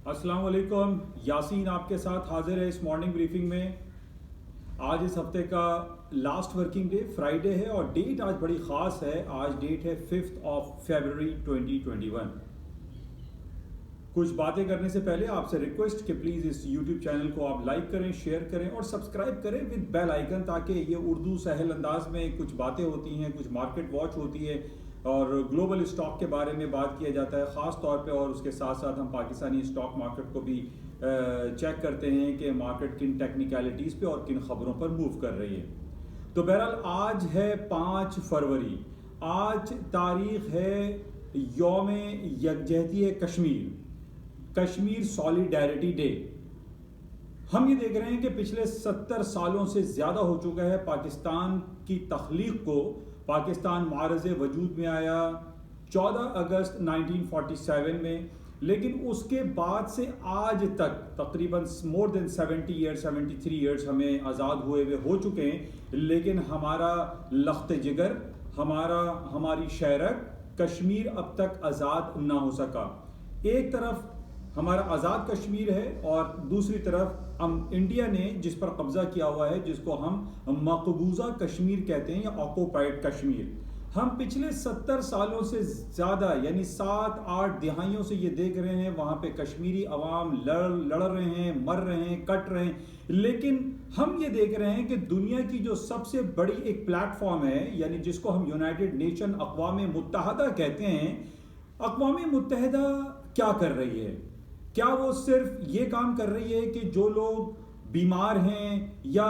अस्सलाम वालेकुम। यासीन आपके साथ हाजिर है इस मॉर्निंग ब्रीफिंग में। आज इस हफ्ते का लास्ट वर्किंग डे फ्राइडे है और डेट आज बड़ी ख़ास है। आज डेट है 5 फरवरी 2021। कुछ बातें करने से पहले आपसे रिक्वेस्ट कि प्लीज़ इस यूट्यूब चैनल को आप लाइक करें, शेयर करें और सब्सक्राइब करें विद बेल आइकन, ताकि ये उर्दू सहल अंदाज में कुछ बातें होती हैं, कुछ मार्केट वॉच होती है और ग्लोबल स्टॉक के बारे में बात किया जाता है ख़ास तौर पे, और उसके साथ साथ हम पाकिस्तानी स्टॉक मार्केट को भी चेक करते हैं कि मार्केट किन टेक्निकलिटीज़ पे और किन खबरों पर मूव कर रही है। तो बहरहाल आज है 5 फरवरी। आज तारीख है यौम यकजहती कश्मीर, कश्मीर सॉलिडेरिटी डे। हम ये देख रहे हैं कि पिछले 70 सालों से ज़्यादा हो चुका है पाकिस्तान की तख्लीक को। पाकिस्तान मारज़ वजूद में आया 14 अगस्त 1947 में, लेकिन उसके बाद से आज तक तकरीबन मोर देन 70 ईयर्स, 73 ईयर्स हमें आज़ाद हुए हुए हो चुके हैं, लेकिन हमारा लख्त जिगर, हमारी शहरक कश्मीर अब तक आज़ाद ना हो सका। एक तरफ हमारा आज़ाद कश्मीर है और दूसरी तरफ हम इंडिया ने जिस पर कब्जा किया हुआ है, जिसको हम मकबूजा कश्मीर कहते हैं या ऑक्युपाइड कश्मीर। हम पिछले 70 सालों से ज़्यादा यानी 7-8 दिहाइयों से ये देख रहे हैं वहाँ पे कश्मीरी अवाम लड़ रहे हैं, मर रहे हैं, कट रहे हैं, लेकिन हम ये देख रहे हैं कि दुनिया की जो सबसे बड़ी एक प्लेटफॉर्म है, यानी जिसको हम यूनाइटेड नेशन अक़वाम मुत्तहदा कहते हैं, अक़वाम मुत्तहदा क्या कर रही है? क्या वो सिर्फ ये काम कर रही है कि जो लोग बीमार हैं या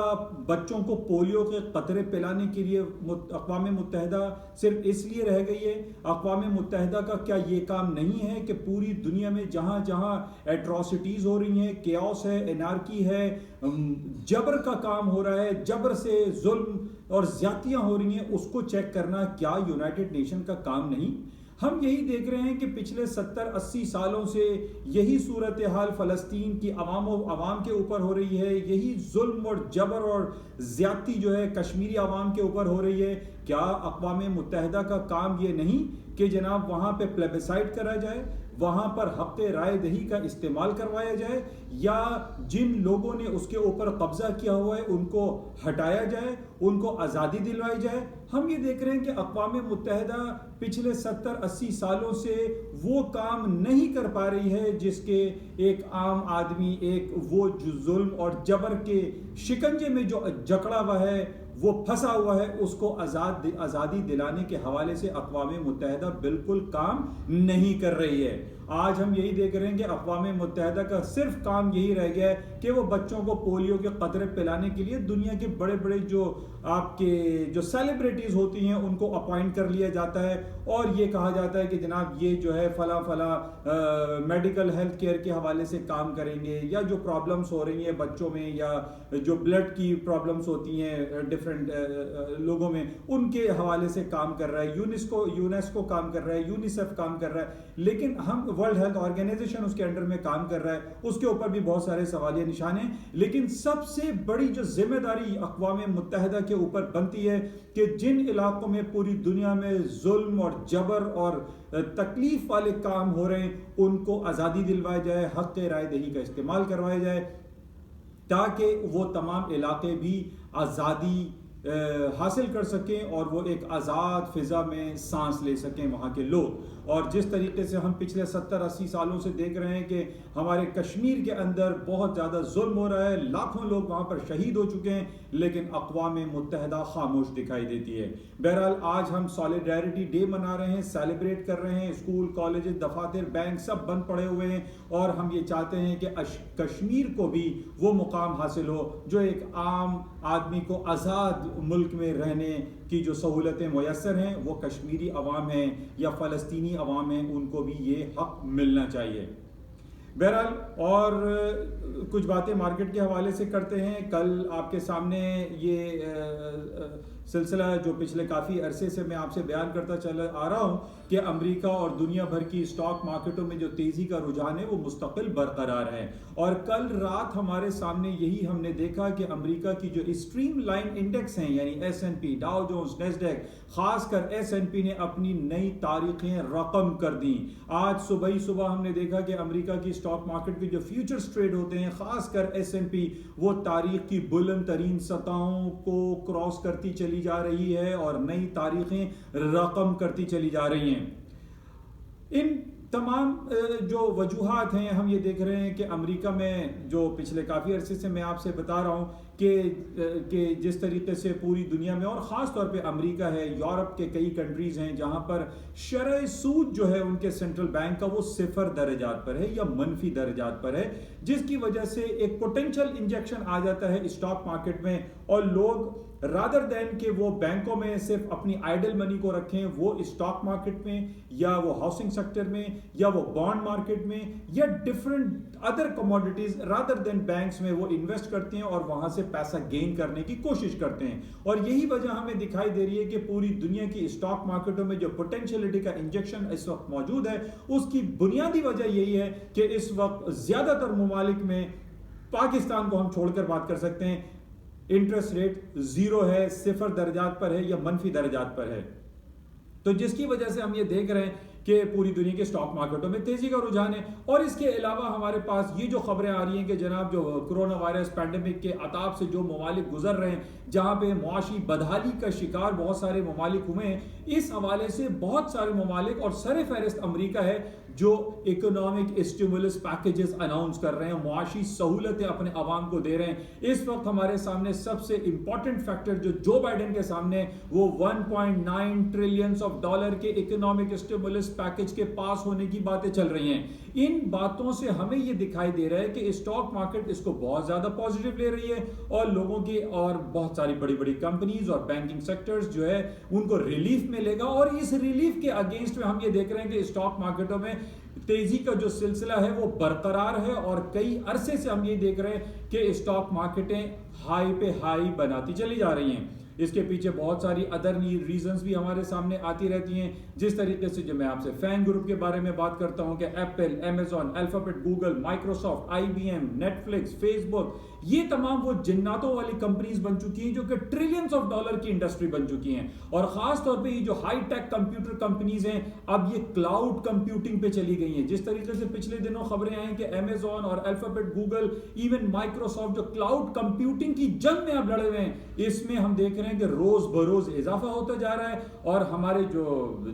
बच्चों को पोलियो के कतरे पिलाने के लिए अक़वाम मुत्तहदा सिर्फ इसलिए रह गई है? अक़वाम मुत्तहदा का क्या ये काम नहीं है कि पूरी दुनिया में जहाँ जहाँ एट्रॉसिटीज़ हो रही हैं, केओस है, एनार्की है, जबर का काम हो रहा है, जबर से जुल्म और ज़्यादतियाँ हो रही हैं, उसको चेक करना क्या यूनाइटेड नेशन का काम नहीं? हम यही देख रहे हैं कि पिछले 70-80 सालों से यही सूरत हाल फ़लस्तीन की अवाम के ऊपर हो रही है, यही जुल्म और जबर और ज़्यादती जो है कश्मीरी अवाम के ऊपर हो रही है। क्या अक़वाम मुत्तहदा का काम ये नहीं कि जनाब वहाँ पे प्लेबिसाइड करा जाए, वहाँ पर हक़ राय दही का इस्तेमाल करवाया जाए, या जिन लोगों ने उसके ऊपर कब्जा किया हुआ है उनको हटाया जाए, उनको आज़ादी दिलवाई जाए? हम ये देख रहे हैं कि अक़वाम मुत्तहदा पिछले 70-80 सालों से वो काम नहीं कर पा रही है जिसके एक आम आदमी, एक वो जुल्म और जबर के शिकंजे में जो जकड़ा हुआ है, वो फंसा हुआ है, उसको आज़ादी दिलाने के हवाले से अक़वाम मुत्तहदा बिल्कुल काम नहीं कर रही है। आज हम यही देख रहे हैं कि अक़वाम मुत्तहदा का सिर्फ काम यही रह गया है कि वो बच्चों को पोलियो के कतरे पिलाने के लिए दुनिया के बड़े बड़े जो सेलिब्रिटीज़ होती हैं उनको अपॉइंट कर लिया जाता है और ये कहा जाता है कि जनाब ये जो है फला मेडिकल हेल्थ केयर के हवाले से काम करेंगे, या जो प्रॉब्लम्स हो रही हैं बच्चों में या जो ब्लड की प्रॉब्लम्स होती हैं डिफरेंट लोगों में, उनके हवाले से काम कर रहा है। यूनेस्को काम कर रहा है, यूनिसेफ काम कर रहा है, लेकिन हम वर्ल्ड हेल्थ ऑर्गेनाइजेशन उसके अंडर में काम कर रहा है, उसके ऊपर भी बहुत सारे सवालिया निशान हैं। लेकिन सबसे बड़ी जो जिम्मेदारी अक़वाम मुत्तहदा के ऊपर बनती है कि जिन इलाकों में पूरी दुनिया में जुल्म और जबर और तकलीफ वाले काम हो रहे हैं उनको आज़ादी दिलवाई जाए, हक़ राय दही का इस्तेमाल करवाया जाए, ताकि वो तमाम इलाके भी आज़ादी हासिल कर सकें और वो एक आज़ाद फ़िज़ा में सांस ले सकें वहाँ के लोग। और जिस तरीके से हम पिछले 70-80 सालों से देख रहे हैं कि हमारे कश्मीर के अंदर बहुत ज़्यादा जुल्म हो रहा है, लाखों लोग वहाँ पर शहीद हो चुके हैं, लेकिन अक़वाम मुत्तहदा खामोश दिखाई देती है। बहरहाल आज हम सॉलिडेरिटी डे मना रहे हैं, सेलिब्रेट कर रहे हैं। स्कूल, कॉलेज, दफातर, बैंक सब बंद पड़े हुए हैं और हम ये चाहते हैं कि कश्मीर को भी वो मुकाम हासिल हो जो एक आम आदमी को आज़ाद मुल्क में रहने की जो सहूलतें मुयस्सर हैं वो कश्मीरी अवाम हैं या फ़लस्तीनी अवाम हैं, उनको भी ये हक़ मिलना चाहिए। बहरहाल और कुछ बातें मार्केट के हवाले से करते हैं। कल आपके सामने ये सिलसिला जो पिछले काफ़ी अरसे से मैं आपसे बयान करता चला आ रहा हूँ कि अमेरिका और दुनिया भर की स्टॉक मार्केटों में जो तेज़ी का रुझान है वो मुस्तकिल बरकरार है। और कल रात हमारे सामने यही हमने देखा कि अमेरिका की जो स्ट्रीम लाइन इंडेक्स हैं यानी S&P, डाउ जोन्स, नैस्डैक, खासकर S&P ने अपनी नई तारीखें रकम कर दी। आज सुबह ही सुबह हमने देखा कि अमेरिका की स्टॉक मार्केट के के जो फ्यूचर्स ट्रेड होते हैं, खासकर S&P, वो तारीख की बुलंद तरीन सतहों को क्रॉस करती चली जा रही है और नई तारीखें रकम करती चली जा रही हैं। इन तमाम जो वजूहात हैं, हम ये देख रहे हैं कि अमेरिका में जो पिछले काफ़ी अरसे से मैं आपसे बता रहा हूँ कि जिस तरीके से पूरी दुनिया में और ख़ास तौर पे अमेरिका है, यूरोप के कई कंट्रीज़ हैं जहाँ पर शरह सूद जो है उनके सेंट्रल बैंक का वो 0 दर्जात पर है या मनफी दर्जात पर है, जिसकी वजह से एक पोटेंशियल इंजेक्शन आ जाता है स्टॉक मार्केट में और लोग रादर देन के वो बैंकों में सिर्फ अपनी आइडल मनी को रखें, वो स्टॉक मार्केट में या वो हाउसिंग सेक्टर में या वो बॉन्ड मार्केट में या different other commodities rather than banks में वो इन्वेस्ट करते हैं और वहां से पैसा गेन करने की कोशिश करते हैं। और यही वजह हमें दिखाई दे रही है कि पूरी दुनिया की स्टॉक मार्केटों में जो पोटेंशियलिटी का इंजेक्शन इस वक्त मौजूद है, उसकी बुनियादी वजह यही है कि इस वक्त ज्यादातर ममालिक में, पाकिस्तान को हम छोड़कर बात कर सकते हैं, इंटरेस्ट रेट 0 है, 0 दर्जात पर है या मनफी दर्जात पर है। तो जिसकी वजह से हम ये देख रहे हैं कि पूरी दुनिया के स्टॉक मार्केटों में तेजी का रुझान है। और इसके अलावा हमारे पास ये जो खबरें आ रही हैं कि जनाब जो कोरोना वायरस पैंडेमिक के अताब से जो ममालिक गुजर रहे हैं, जहां पे मुआशी बदहाली का शिकार बहुत सारे ममालिक हुए हैं, इस हवाले से बहुत सारे ममालिक और सर फहरिस्त अमरीका है जो इकोनॉमिक स्टिमुलस पैकेजेस अनाउंस कर रहे हैं, मुआशी सहूलतें अपने अवाम को दे रहे हैं। इस वक्त हमारे सामने सबसे इंपॉर्टेंट फैक्टर जो जो बाइडेन के सामने वो $1.9 ट्रिलियन के इकोनॉमिक स्टिमुलस पैकेज के पास होने की बातें चल रही हैं। इन बातों से हमें यह दिखाई दे रहा है कि स्टॉक मार्केट इसको बहुत ज्यादा पॉजिटिव ले रही है और लोगों की और बहुत सारी बड़ी बड़ी कंपनीज और बैंकिंग सेक्टर्स जो है उनको रिलीफ मिलेगा। और इस रिलीफ के अगेंस्ट में हम ये देख रहे हैं कि स्टॉक मार्केटों में तेजी का जो सिलसिला है वो बरकरार है और कई अरसे से हम ये देख रहे हैं कि स्टॉक मार्केटें हाई पे हाई बनाती चली जा रही हैं। इसके पीछे बहुत सारी अदर रीजंस भी हमारे सामने आती रहती हैं, जिस तरीके से जो मैं आपसे फैन ग्रुप के बारे में बात करता हूं कि Apple, Amazon, alphabet, Google, Microsoft, IBM, Netflix, Facebook, ये तमाम वो जिन्नातों वाली कंपनीज बन चुकी हैं जो कि ट्रिलियंस ऑफ डॉलर की इंडस्ट्री बन चुकी हैं। और खास तौर पे ये जो हाई टेक कंप्यूटर कंपनीज हैं अब ये क्लाउड कंप्यूटिंग पे चली गई हैं। जिस तरीके से पिछले दिनों खबरें आई कि अमेजॉन और अल्फाबेट, गूगल, इवन माइक्रोसॉफ्ट जो क्लाउड कंप्यूटिंग की जंग में अब लड़े हुए हैं, इसमें हम देख रहे हैं कि रोज बरोज इजाफा होता जा रहा है। और हमारे जो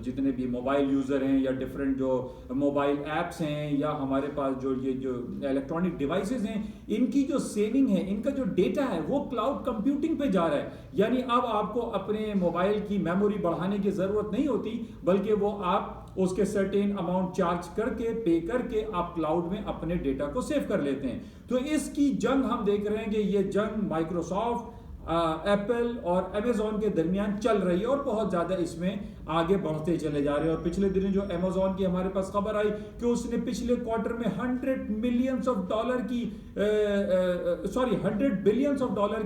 जितने भी मोबाइल यूजर हैं या डिफरेंट जो मोबाइल एप्स हैं या हमारे पास जो ये जो इलेक्ट्रॉनिक डिवाइसेस हैं, इनकी जो सेविंग है, इनका जो डेटा है वो क्लाउड कंप्यूटिंग पे जा रहा है। यानी अब आपको अपने मोबाइल की मेमोरी बढ़ाने की जरूरत नहीं होती, बल्कि वो आप उसके सर्टेन अमाउंट चार्ज करके, पे करके आप क्लाउड में अपने डेटा को सेव कर लेते हैं। तो इसकी जंग हम देख रहे हैं कि ये जंग माइक्रोसॉफ्ट, एप्पल और अमेजॉन के दरमियान चल रही है और बहुत ज्यादा इसमें आगे बढ़ते चले जा रहे हैं। और पिछले दिनों जो अमेजॉन की हमारे पास खबर आई कि उसने पिछले क्वार्टर में $100 बिलियन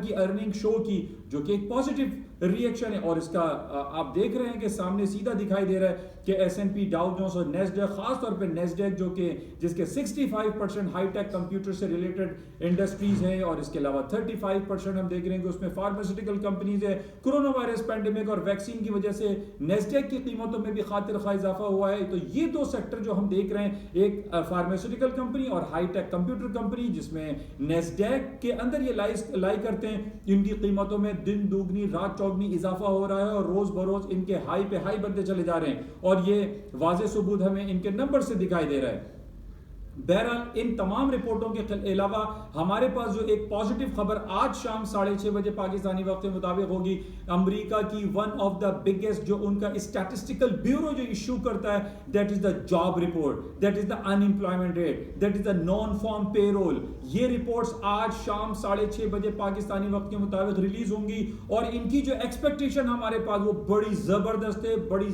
की अर्निंग शो की, जो कि एक पॉजिटिव रिएक्शन है। और इसका आप देख रहे हैं कि सामने सीधा दिखाई दे रहा है कि S&P, डाउ जोन्स और नेस्डैक, खास तौर पे नेस्डैक जो कि जिसके 65% हाईटेक कंप्यूटर से रिलेटेड इंडस्ट्रीज हैं और इसके अलावा 35% हम देख रहे हैं कि उसमें फार्मास्यूटिकल कंपनीज है। कोरोना वायरस पैंडेमिक और वैक्सीन की वजह से नेस्डैक की कीमतों में भी खातिर खा इजाफा हुआ है। तो ये दो सेक्टर जो हम देख रहे हैं, एक फार्मास्यूटिकल कंपनी और हाईटेक कंप्यूटर कंपनी, जिसमें नेस्डैक के अंदर ये लाई करते हैं, इनकी कीमतों में दिन दुगनी रात चौगनी इजाफा हो रहा है और रोज बरोज इनके हाई पे हाई बनते चले जा रहे हैं। और ये वाज़ेह सबूत हमें इनके नंबर से दिखाई दे रहा है। बहरहाल इन तमाम रिपोर्टों के अलावा हमारे पास जो एक पॉजिटिव खबर आज शाम 6:30 बजे पाकिस्तानी वक्त के मुताबिक होगी, अमेरिका की वन ऑफ द बिगेस्ट जो उनका स्टैटिस्टिकल ब्यूरो जो इश्यू करता है, that is the job report, that is the unemployment rate, that is the non farm payroll. ये रिपोर्ट्स आज शाम 6:30 बजे पाकिस्तानी वक्त के मुताबिक रिलीज होंगी और इनकी जो एक्सपेक्टेशन हमारे पास वो बड़ी जबरदस्त है, बड़ी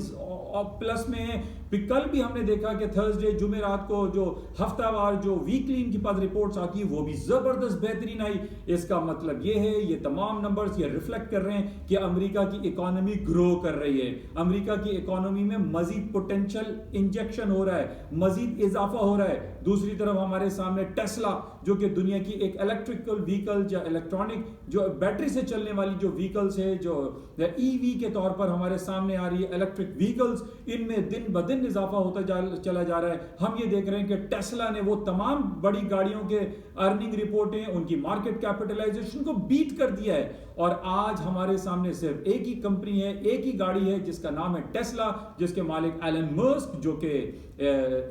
प्लस में है। कल भी हमने देखा कि थर्सडे, जुमेरात को जो हफ्तावार जो वीकली इनके पास रिपोर्ट्स आती है वो भी जबरदस्त बेहतरीन आई। इसका मतलब ये है, ये तमाम नंबर्स ये रिफ्लेक्ट कर रहे हैं कि अमेरिका की इकोनॉमी ग्रो कर रही है। अमेरिका की इकोनॉमी में मजीद पोटेंशियल इंजेक्शन हो रहा है, मजीद इजाफा हो रहा है। दूसरी तरफ हमारे सामने टेस्ला, जो कि दुनिया की एक इलेक्ट्रिकल व्हीकल या इलेक्ट्रॉनिक जो बैटरी से चलने वाली जो व्हीकल्स है, जो ईवी के तौर पर हमारे सामने आ रही है, इलेक्ट्रिक व्हीकल्स, इनमें दिन ब दिन इजाफा होता चला जा रहा है। हम ये देख रहे हैं कि टेस्ला ने वो तमाम बड़ी गाड़ियों के अर्निंग रिपोर्टें, उनकी मार्केट कैपिटलाइजेशन को बीट कर दिया है। और आज हमारे सामने सिर्फ एक ही कंपनी है, एक ही गाड़ी है, जिसका नाम है टेस्ला, जिसके मालिक एलन मस्क, जो कि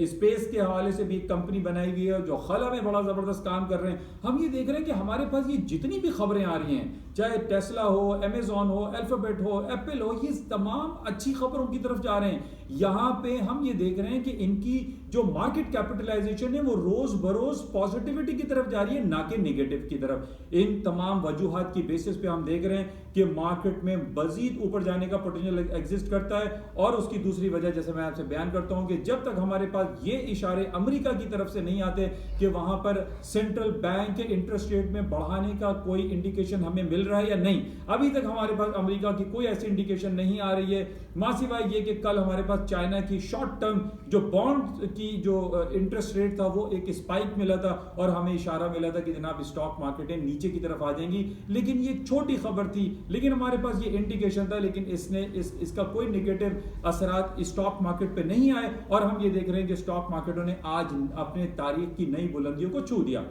स्पेस के हवाले से भी एक कंपनी बनाई हुई है, जो खला में बड़ा जबरदस्त काम कर रहे हैं। हम ये देख रहे हैं कि हमारे पास ये जितनी भी खबरें आ रही हैं, चाहे टेस्ला हो, अमेजॉन हो, अल्फाबेट हो, एप्पल हो, ये तमाम अच्छी खबरों की तरफ जा रहे हैं। यहाँ पे हम ये देख रहे हैं कि इनकी जो मार्केट कैपिटलाइजेशन है वो रोज बरोज पॉजिटिविटी की तरफ जा रही है, ना कि नेगेटिव की तरफ। इन तमाम वजूहात की बेसिस पे हम देख रहे हैं कि मार्केट में मजीद ऊपर जाने का पोटेंशियल एग्जिस्ट करता है। और उसकी दूसरी वजह, जैसे मैं आपसे बयान करता हूं, कि जब तक हमारे पास ये इशारे अमेरिका की तरफ से नहीं आते कि वहां पर सेंट्रल बैंक के इंटरेस्ट रेट में बढ़ाने का कोई इंडिकेशन हमें मिल रहा है या नहीं, अभी तक हमारे पास अमेरिका की कोई ऐसी इंडिकेशन नहीं आ रही है। मासिवाय ये कि कल हमारे पास चाइना की शॉर्ट टर्म जो बॉन्ड की जो इंटरेस्ट रेट था वो एक स्पाइक मिला था, और हमें इशारा मिला था कि जनाब स्टॉक मार्केटें नीचे की तरफ आ जाएंगी। लेकिन ये छोटी खबर थी, लेकिन हमारे पास ये इंडिकेशन था, लेकिन इसका कोई नेगेटिव असरात स्टॉक मार्केट पे नहीं आए। और हम ये देख रहे हैं कि स्टॉक मार्केटों ने आज अपने तारीख की नई बुलंदियों को छू दिया।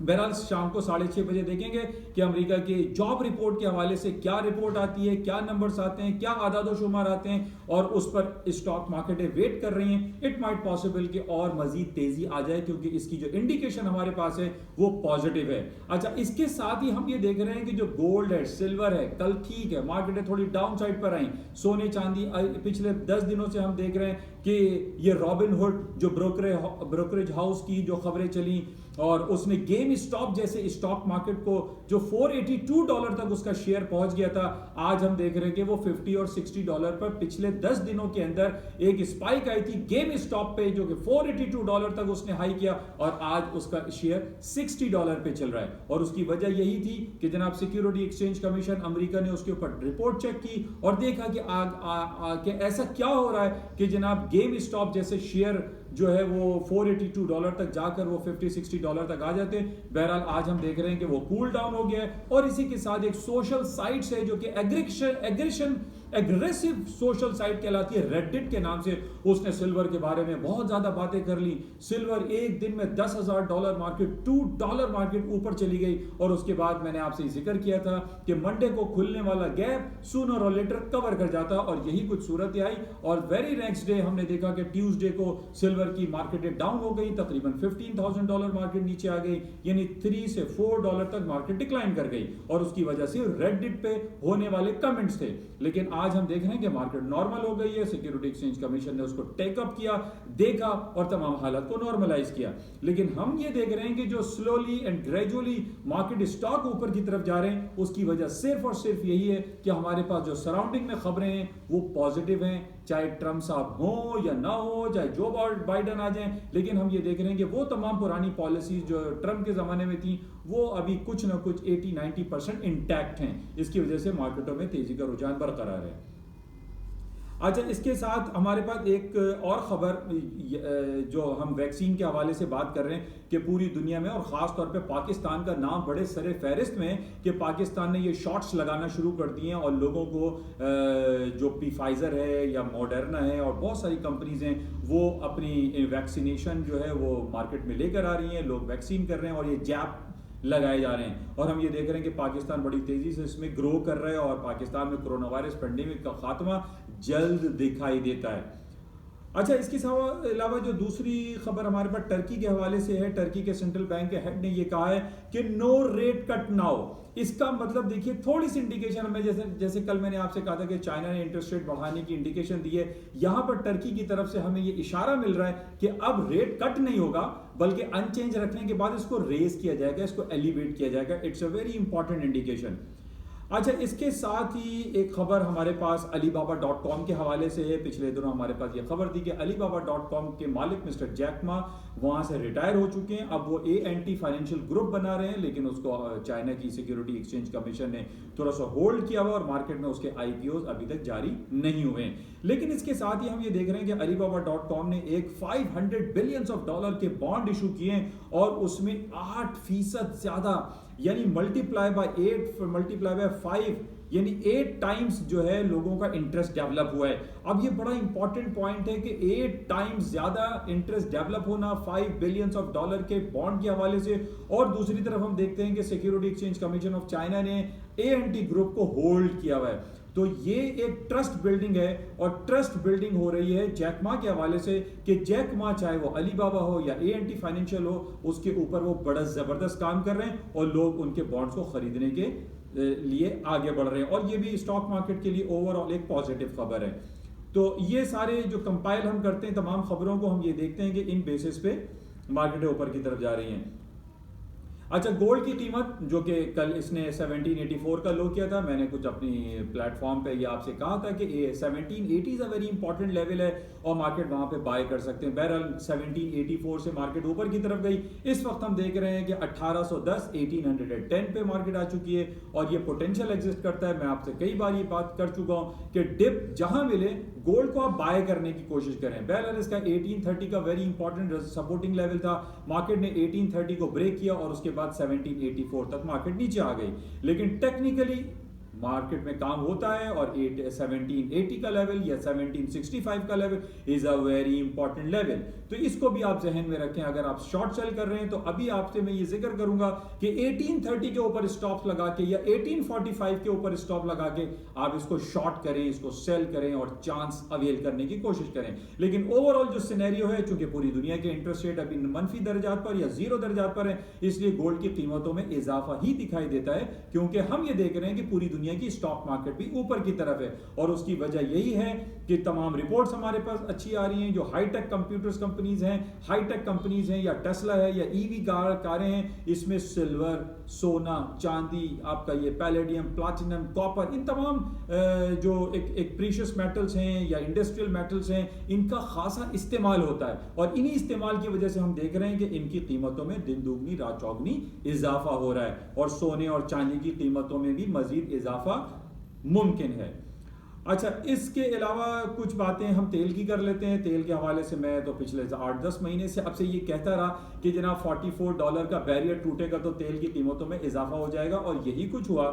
बहरहाल शाम को 6:30 बजे देखेंगे कि अमेरिका के जॉब रिपोर्ट के हवाले से क्या रिपोर्ट आती है, क्या नंबर्स आते हैं, क्या आदाद शुमार आते हैं, और उस पर स्टॉक मार्केटें वेट कर रही हैं। इट माइट पॉसिबल कि और मजीद तेजी आ जाए, क्योंकि इसकी जो इंडिकेशन हमारे पास है वो पॉजिटिव है। अच्छा, इसके साथ ही हम ये देख रहे हैं कि जो गोल्ड है, सिल्वर है, कल ठीक है, मार्केटें थोड़ी डाउन साइड पर आई। सोने चांदी पिछले 10 दिनों से हम देख रहे हैं कि ये रॉबिनहुड जो ब्रोकरेज हाउस की जो खबरें चली, और उसने गेम स्टॉप जैसे स्टॉक मार्केट को जो $482 तक उसका शेयर पहुंच गया था, आज हम देख रहे हैं कि वो $50 और $60 पर पिछले 10 दिनों के अंदर एक स्पाइक आई थी गेम स्टॉप पे, जो कि $482 तक उसने हाई किया, और आज उसका शेयर $60 पे चल रहा है। और उसकी वजह यही थी कि जनाब सिक्योरिटी एक्सचेंज कमीशन अमेरिका ने उसके ऊपर रिपोर्ट चेक की और देखा कि ऐसा क्या हो रहा है कि जनाब गेम स्टॉप जैसे शेयर जो है वो $482 तक जाकर वो $50-60 तक आ जाते हैं। बहरहाल आज हम देख रहे हैं कि वो कूल डाउन हो गया है। और इसी के साथ एक सोशल साइट्स है जो कि एग्रेसिव सोशल साइट कहलाती है, रेडिट के नाम से, उसने सिल्वर के बारे में बहुत ज्यादा बातें कर ली। सिल्वर एक दिन में $10,000 मार्केट, $2 मार्केट ऊपर चली गई। और उसके बाद मैंने आपसे जिक्र किया था कि मंडे को खुलने वाला गैप सूनर और लेटर कवर कर जाता, और यही कुछ सूरत आई। और वेरी नेक्स्ट डे हमने देखा कि ट्यूसडे को सिल्वर की मार्केटें डाउन हो गई, तकरीबन $15,000 मार्केट नीचे आ गई, यानी $3 से $4 तक मार्केट डिक्लाइन कर गई। और उसकी वजह से रेडिट पे होने वाले कमेंट्स थे। लेकिन आज हम देख रहे हैं कि मार्केट नॉर्मल हो गई है। सिक्योरिटी एक्सचेंज कमीशन ने उसको टेकअप किया, देखा और तमाम हालत को नॉर्मलाइज किया। लेकिन हम ये देख रहे हैं कि जो slowly and gradually market stock ऊपर की तरफ जा रहे हैं, उसकी वजह सिर्फ और सिर्फ यही है कि हमारे पास जो सराउंडिंग में खबरें हैं वो पॉजिटिव हैं, चाहे ट्रम्प साहब हो या ना हो, चाहे जो बाइडन आ जाए। लेकिन हम ये देख रहे हैं कि वो तमाम पुरानी पॉलिसीज जो ट्रम्प के जमाने में थी वो अभी कुछ ना कुछ 80-90% इंटैक्ट हैं। इसकी वजह से मार्केटों में तेजी का रुझान बरकरार है। अच्छा, इसके साथ हमारे पास एक और खबर, जो हम वैक्सीन के हवाले से बात कर रहे हैं कि पूरी दुनिया में और ख़ास तौर पे पाकिस्तान का नाम बड़े सरे फहरिस्त में कि पाकिस्तान ने ये शॉट्स लगाना शुरू कर दिए हैं, और लोगों को जो फाइज़र है या मॉडर्ना है और बहुत सारी कंपनीज हैं वो अपनी वैक्सीनेशन जो है वो मार्केट में लेकर आ रही हैं, लोग वैक्सीन कर रहे हैं और ये जैप लगाए जा रहे हैं। और हम ये देख रहे हैं कि पाकिस्तान बड़ी तेजी से इसमें ग्रो कर रहा है, और पाकिस्तान में कोरोना वायरस पेंडेमिक का खात्मा जल्द दिखाई देता है। अच्छा, इसके अलावा जो दूसरी खबर हमारे पास टर्की के हवाले से है, टर्की के सेंट्रल बैंक के हेड ने ये कहा है कि नो रेट कट नाउ। इसका मतलब देखिए, थोड़ी सी इंडिकेशन हमें, जैसे कल मैंने आपसे कहा था कि चाइना ने इंटरेस्ट रेट बढ़ाने की इंडिकेशन दी है, यहां पर टर्की की तरफ से हमें ये इशारा मिल रहा है कि अब रेट कट नहीं होगा, बल्कि अनचेंज रखने के बाद इसको रेज किया जाएगा, इसको एलिवेट किया जाएगा। It's a very important indication. अच्छा, इसके साथ ही एक खबर हमारे पास Alibaba.com के हवाले से है। पिछले दिनों हमारे पास ये खबर थी कि Alibaba.com के मालिक मिस्टर जैक मा वहां से रिटायर हो चुके हैं। अब वो ANT फाइनेंशियल ग्रुप बना रहे हैं, लेकिन उसको चाइना की सिक्योरिटी एक्सचेंज कमीशन ने थोड़ा सा होल्ड किया हुआ और मार्केट में उसके IPOs अभी तक जारी नहीं हुए हैं। लेकिन इसके साथ ही हम ये देख रहे हैं कि Alibaba.com ने एक $500 बिलियन के बॉन्ड इशू किए हैं और उसमें 8% ज्यादा, यानी मल्टीप्लाई बाय 8 मल्टीप्लाई बाय 5, यानी 8 टाइम्स जो है लोगों का इंटरेस्ट डेवलप हुआ है। अब ये बड़ा इंपॉर्टेंट पॉइंट है कि 8 टाइम्स ज्यादा इंटरेस्ट डेवलप होना $5 बिलियन के बॉन्ड के हवाले से। और दूसरी तरफ हम देखते हैं कि security exchange commission of China ने ANT ग्रुप को होल्ड किया हुआ है। तो ये एक ट्रस्ट बिल्डिंग है और ट्रस्ट बिल्डिंग हो रही है जैक मा के हवाले से कि जैक मा चाहे वो अलीबाबा हो या ANT फाइनेंशियल हो, उसके ऊपर वो बड़ा जबरदस्त काम कर रहे हैं और लोग उनके बॉन्ड्स को खरीदने के लिए आगे बढ़ रहे हैं। और ये भी स्टॉक मार्केट के लिए ओवरऑल एक पॉजिटिव खबर है। तो ये सारे जो कंपाइल हम करते हैं तमाम खबरों को, हम ये देखते हैं कि इन बेसिस पे मार्केटें ऊपर की तरफ जा रही हैं। अच्छा, गोल्ड की कीमत जो कि कल इसने 1784 का लो किया था, मैंने कुछ अपनी प्लेटफॉर्म पे ये आपसे कहा था कि 1780 is a very important level है और मार्केट वहां पे बाय कर सकते हैं। बहरहाल 1784 से मार्केट ऊपर की तरफ गई। इस वक्त हम देख रहे हैं कि 1810 1810 पे मार्केट आ चुकी है और ये पोटेंशियल एग्जिस्ट करता है। मैं आपसे कई बार ये बात कर चुका हूं कि डिप जहां मिले गोल्ड को आप बाय करने की कोशिश करें। बहरहाल इसका 1830 का वेरी इंपॉर्टेंट सपोर्टिंग लेवल था। मार्केट ने 1830 को ब्रेक किया और उसके बाद 1784 तक मार्केट नीचे आ गई। लेकिन टेक्निकली मार्केट में काम होता है और 1780 का लेवल या 1765 का level is a very important level. तो इसको भी आप जहन में रखें। अगर आप शॉर्ट सेल कर रहे हैं तो अभी आपसे मैं ये जिक्र करूंगा कि 1830 के ऊपर स्टॉप लगा के या 1845 के ऊपर स्टॉप लगा के आप इसको शॉर्ट करें, इसको सेल करें और चांस अवेल करने की कोशिश करें। लेकिन ओवरऑल जो सिनेरियो है, चूंकि पूरी दुनिया के इंटरेस्ट रेट अभी मनफी दर्जात पर या 0 दर्जात पर है, इसलिए गोल्ड की कीमतों में इजाफा ही दिखाई देता है, क्योंकि हम ये देख रहे हैं कि पूरी दुनिया की स्टॉक मार्केट भी ऊपर की तरफ है। और उसकी वजह यही है कि तमाम रिपोर्ट्स हमारे पास अच्छी आ रही हैं। जो हाईटेक कंप्यूटर्स कंपनीज हैं, हाईटेक कंपनीज हैं, या टेस्ला है या ईवी कारें हैं, इसमें सिल्वर, सोना, चांदी, आपका ये पैलेडियम, प्लैटिनम, कॉपर, इन तमाम जो एक प्रीशियस मेटल्स हैं या इंडस्ट्रियल मेटल्स हैं, इनका खासा इस्तेमाल होता है। और इन्हीं इस्तेमाल की वजह से हम देख रहे हैं कि इनकी कीमतों में दिन दुगनी रात चौगनी इजाफा हो रहा है और सोने और चांदी की कीमतों में भी मजीद इजाफा मुमकिन है। अच्छा, इसके अलावा कुछ बातें हम तेल की कर लेते हैं। तेल के हवाले से मैं तो पिछले 8-10 महीने से अब से ये कहता रहा कि जनाब $44 का बैरियर टूटेगा तो तेल की कीमतों में इजाफा हो जाएगा, और यही कुछ हुआ।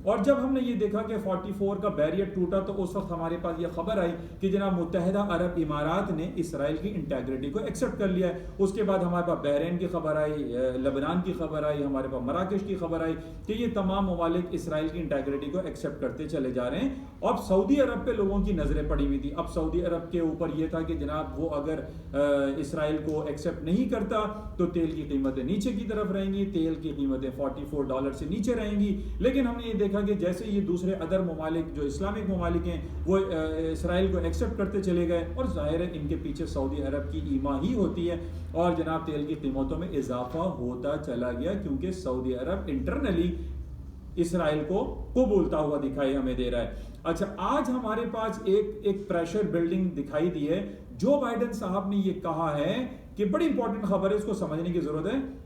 और जब हमने ये देखा कि 44 का बैरियर टूटा तो उस वक्त हमारे पास ये खबर आई कि जनाब मुत्तहिदा अरब इमारात ने इसराइल की इंटेग्रिटी को एक्सेप्ट कर लिया है। उसके बाद हमारे पास बहरीन की खबर आई, लेबनान की खबर आई, हमारे पास मराकश की खबर आई कि ये तमाम ममालिक इसराइल की इंटेग्रिटी को एक्सेप्ट करते चले जा रहे हैं। अब सऊदी अरब पे लोगों की नजरें पड़ी हुई थी। अब सऊदी अरब के ऊपर यह था कि जनाब वो अगर इसराइल को एक्सेप्ट नहीं करता तो तेल की कीमतें नीचे की तरफ रहेंगी, तेल की कीमतें $44 से नीचे रहेंगी। लेकिन हमने ये देखा कि जैसे ये दूसरे अदर ममालिक जो इस्लामिक ममालिक हैं वो इसराइल को एक्सेप्ट करते चले गए, और जाहिर है इनके पीछे सऊदी अरब की ईमा ही होती है, और जनाब तेल की कीमतों में इजाफा होता चला गया, क्योंकि सऊदी अरब इंटरनली इसराइल को कबूलता हुआ दिखाई हमें दे रहा है। अच्छा, आज हमारे पास एक प्रेशर बिल्डिंग दिखाई दी है। जो बाइडेन साहब ने ये कहा है कि बड़ी इंपॉर्टेंट खबर है, इसको समझने की जरूरत है।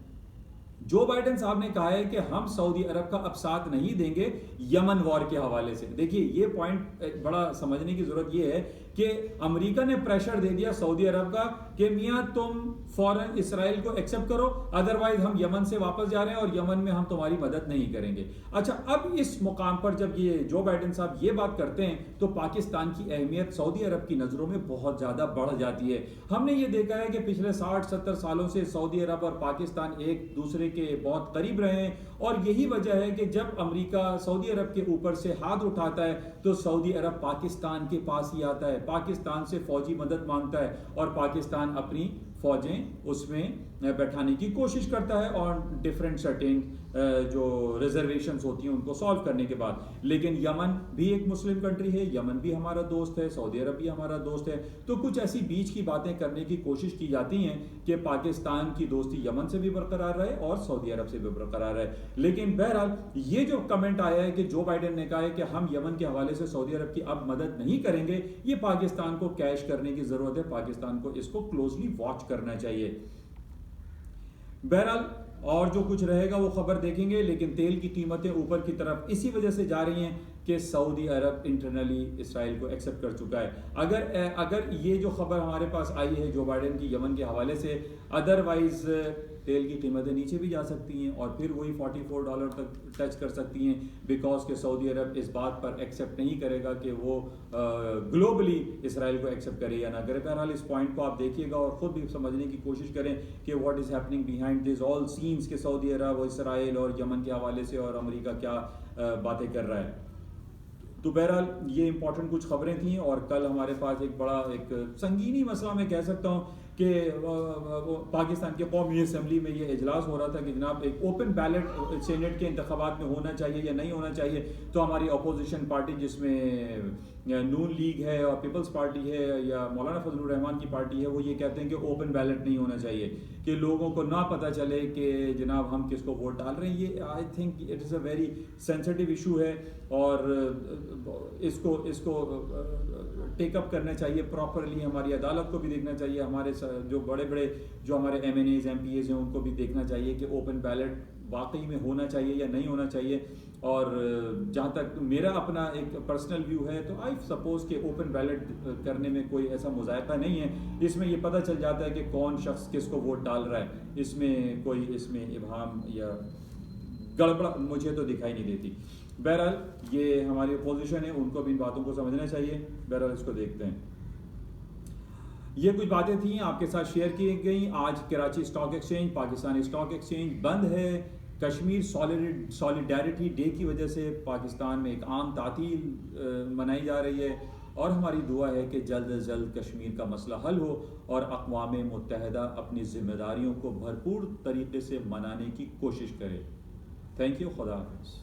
जो बाइडेन साहब ने कहा है कि हम सऊदी अरब का अब साथ नहीं देंगे यमन वॉर के हवाले से। देखिए, ये पॉइंट बड़ा समझने की जरूरत ये है कि अमेरिका ने प्रेशर दे दिया सऊदी अरब का कि मियां तुम फौरन इसराइल को एक्सेप्ट करो, अदरवाइज हम यमन से वापस जा रहे हैं और यमन में हम तुम्हारी मदद नहीं करेंगे। अच्छा, अब इस मुकाम पर जब ये जो बाइडेन साहब ये बात करते हैं तो पाकिस्तान की अहमियत सऊदी अरब की नजरों में बहुत ज्यादा बढ़ जाती है। हमने ये देखा है कि पिछले 60-70 सालों से सऊदी अरब और पाकिस्तान एक दूसरे के बहुत करीब रहे हैं, और यही वजह है कि जब अमेरिका सऊदी अरब के ऊपर से हाथ उठाता है तो सऊदी अरब पाकिस्तान के पास ही आता है, पाकिस्तान से फौजी मदद मांगता है और पाकिस्तान अपनी फ़ौजें उसमें बैठाने की कोशिश करता है और डिफरेंट सर्टेन जो रिजर्वेशंस होती हैं उनको सॉल्व करने के बाद। लेकिन यमन भी एक मुस्लिम कंट्री है, यमन भी हमारा दोस्त है, सऊदी अरब भी हमारा दोस्त है, तो कुछ ऐसी बीच की बातें करने की कोशिश की जाती हैं कि पाकिस्तान की दोस्ती यमन से भी बरकरार रहे और सऊदी अरब से भी बरकरार रहे। लेकिन बहरहाल ये जो कमेंट आया है कि जो बाइडेन ने कहा है कि हम यमन के हवाले से सऊदी अरब की अब मदद नहीं करेंगे, ये पाकिस्तान को कैश करने की ज़रूरत है, पाकिस्तान को इसको क्लोजली वॉच करना चाहिए। बहरहाल और जो कुछ रहेगा वो खबर देखेंगे, लेकिन तेल की कीमतें ऊपर की तरफ इसी वजह से जा रही हैं कि सऊदी अरब इंटरनली इसराइल को एक्सेप्ट कर चुका है। अगर ये जो खबर हमारे पास आई है जो बाइडेन की यमन के हवाले से, अदरवाइज तेल की कीमतें नीचे भी जा सकती हैं और फिर वही $44 तक टच कर सकती हैं, बिकॉज के सऊदी अरब इस बात पर एक्सेप्ट नहीं करेगा कि वो ग्लोबली इसराइल को एक्सेप्ट करे या ना करे। बहरहाल इस पॉइंट को आप देखिएगा और ख़ुद भी समझने की कोशिश करें कि what is happening behind this all scenes के सऊदी अरब और इसराइल और यमन के हवाले से और अमेरिका क्या बातें कर रहा है। तो बहरहाल ये इंपॉर्टेंट कुछ खबरें थी और कल हमारे पास एक बड़ा एक संगीनी मसला मैं कह सकता हूँ कि पाकिस्तान के कौमी असम्बली में ये इजलास हो रहा था कि जनाब एक ओपन बैलेट सेनेट के इंतखाबात में होना चाहिए या नहीं होना चाहिए। तो हमारी अपोजिशन पार्टी जिसमें नून लीग है और पीपल्स पार्टी है या मौलाना फजलुर रहमान की पार्टी है, वो ये कहते हैं कि ओपन बैलेट नहीं होना चाहिए, कि लोगों को ना पता चले कि जनाब हम किसको वोट डाल रहे हैं। ये I think it is a very sensitive issue है और इसको टेकअप करना चाहिए प्रॉपरली, हमारी अदालत को भी देखना चाहिए, हमारे जो बड़े बड़े जो हमारे MNAs MPAs हैं उनको भी देखना चाहिए कि ओपन बैलेट वाकई में होना चाहिए या नहीं होना चाहिए। और जहाँ तक मेरा अपना एक पर्सनल व्यू है तो आई सपोज कि ओपन बैलेट करने में कोई ऐसा मुज़ायका नहीं है, इसमें ये पता चल जाता है कि कौन शख्स किसको वोट डाल रहा है, इसमें इबहम या गड़बड़ मुझे तो दिखाई नहीं देती। बहरहाल ये हमारी अपोजिशन है, उनको भी इन बातों को समझना चाहिए। बहरहाल इसको देखते हैं। ये कुछ बातें थी आपके साथ शेयर की गई। आज Karachi stock exchange, Pakistani stock exchange बंद है। कश्मीर सॉलिडारिटी डे की वजह से पाकिस्तान में एक आम तातील मनाई जा रही है और हमारी दुआ है कि जल्द अज जल्द कश्मीर का मसला हल हो और अक़वाम मुत्तहिदा अपनी जिम्मेदारियों को भरपूर तरीके से मनाने की कोशिश करे। थैंक यू, खुदा हाफ़िज़।